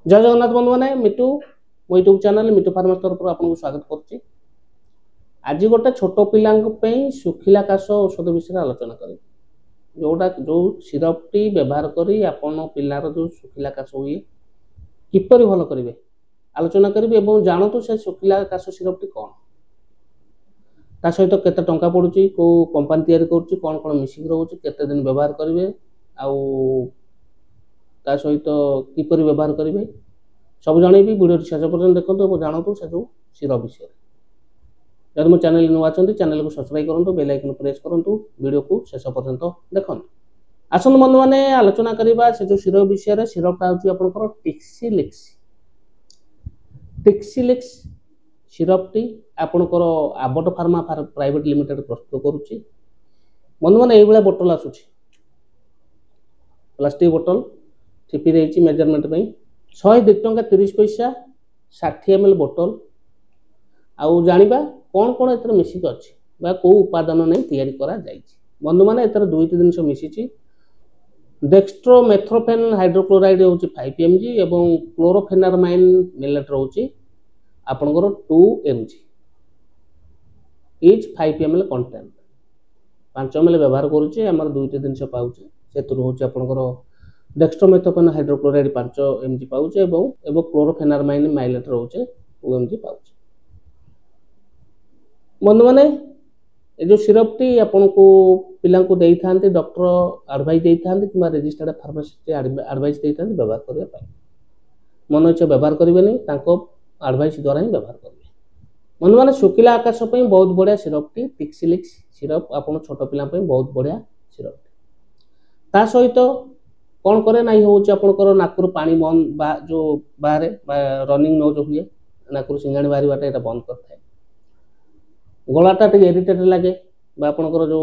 जय जगन्नाथ बंधु मैंने मिटू मो यूट्यूब चैनल मिटू फार्मर्स तरफ आपको स्वागत करुच्ची। आज गोटे छोट पिला सुखिला काश औषध विषय आलोचना करें जोटा जो सिरप टी व्यवहार करी आपण पिलार जो सुखिला काश हुए किपर भल करेंगे आलोचना करेंगे और जानतु से सुखिला काश सिरप टी कौन ता सहित केते टंका पड़ुची को कंपनी तैयारी करुच्ची कौन कौन मिसिंग रोचे केते दिन व्यवहार करेंगे आउ ता सहित किपर व्यवहार करेंगे सब जनइबी वीडियो शेष पर्यटन देखो जानतु से जो सिरप विषय जब मो चैनल नुआ चैनल को सब्सक्राइब करूँ बेल आइकन प्रेस करूँ वीडियो को शेष पर्यटन देखो आसत बंधु मैंने आलोचना करवा से जो सिरप विषय सिरपटा हूँ टिक्सिलिक्स टिक्सिलिक्स सिरप टी आपणकर आबट फार्मा प्राइवेट लिमिटेड प्रस्तुत करुच्ची। बंधु मैंने ये बोतल आसूँ प्लास्टिक बोतल टिपी देती मेजरमेंट 102 टंका 30 पैसा 60 ml बोतल आउ जानिबा कौन कौन एतर मिसिक अछि बा को उपादान नै तैयारी करा जायछि। बंधु माने एतर दुईटी जिनिस मिसिछि डेक्स्ट्रोमेथ्रोफेन हाइड्रोक्लोराइड होछि 5 mg एवं क्लोरोफेनारमाइन मिलेट रहउछि आपनकर 2 mg etch 5 ml content 5 ml व्यवहार करूछि हमर दुईटी जिनिस पाउछि सेतु होछि आपनकर डेक्स्ट्रोमेथ्रोफेन हाइड्रोक्लोराइड 5 mg पाउछ एवं क्लोरोफेनारमाइन माइलेट रोचे 2 mg पाउछ। बंधु माने ए जो सिरप टी आपन को पिला को देई थांती डॉक्टर एडवाइस देई थांती किबा रजिस्टर्ड फार्मासिस्ट एडवाइस देई थांती व्यवहार करिया पाई मन इच्छा व्यवहार करिवे नै तांको एडवाइस द्वारा ही व्यवहार करिवे। बंधु माने सुकिला आकाश पई बहुत बढ़िया सिरप टी टिक्सिलिक्स सिरप आपन छोट पिला पई बहुत बढ़िया सिरप ता सहित कौन करे ना होकर नाकुर पानी बंद बा जो बाहर रनिंग नोज हुए नाकुर सिंगाणी बाहरी बाटा ये बंद करता है गलाटा टे इरिटेट लगे आपंकर जो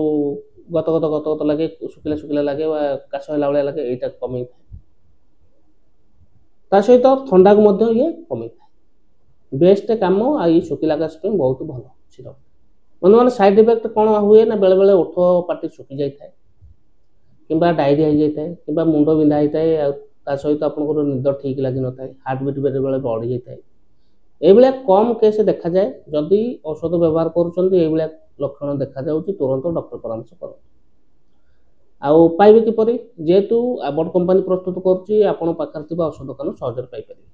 गत गत गत गत लगे सुखिला सुखिला लगे काश होला भाया लगे यहाँ कमे ता सहित ठंडा को ये कमे बेस्ट कम आई सुखिला काश बहुत भल सिरप। बंधु मैंने साइड इफेक्ट कौन हुए ना बेले बेले ओठ पाटी सुखी जाए किंबा डायरिया हो जाए कि मुंड बिंधा होता है सहित आपंकर निद ठीक लगी न था हार्ट बीट बेले बेले बढ़ी जाए ये कम केस देखा जाए जदि औषध व्यवहार कर लक्षण देखा जाऊँगी तुरंत डॉक्टर परामर्श कर आउ पाइबे किपरि जेहेतु आबट कंपनी प्रस्तुत करुच्ची आपण पाखर थिबा औषध दुकान सहजरे पाई परिबे।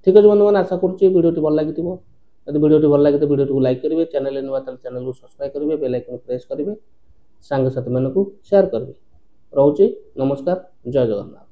ठीक अछि बंधु मैंने आशा करुच्ची वीडियोटी भल लागिथिबो यदि वीडियोटी भल लागे तो वीडियोटी को लाइक करेंगे चैनल नुआ चैनल को सब्सक्राइब करेंगे बेल आइकन प्रेस करेंगे सांग साथी मानक शेयर करेंगे। रोचे नमस्कार जय जगन्नाथ।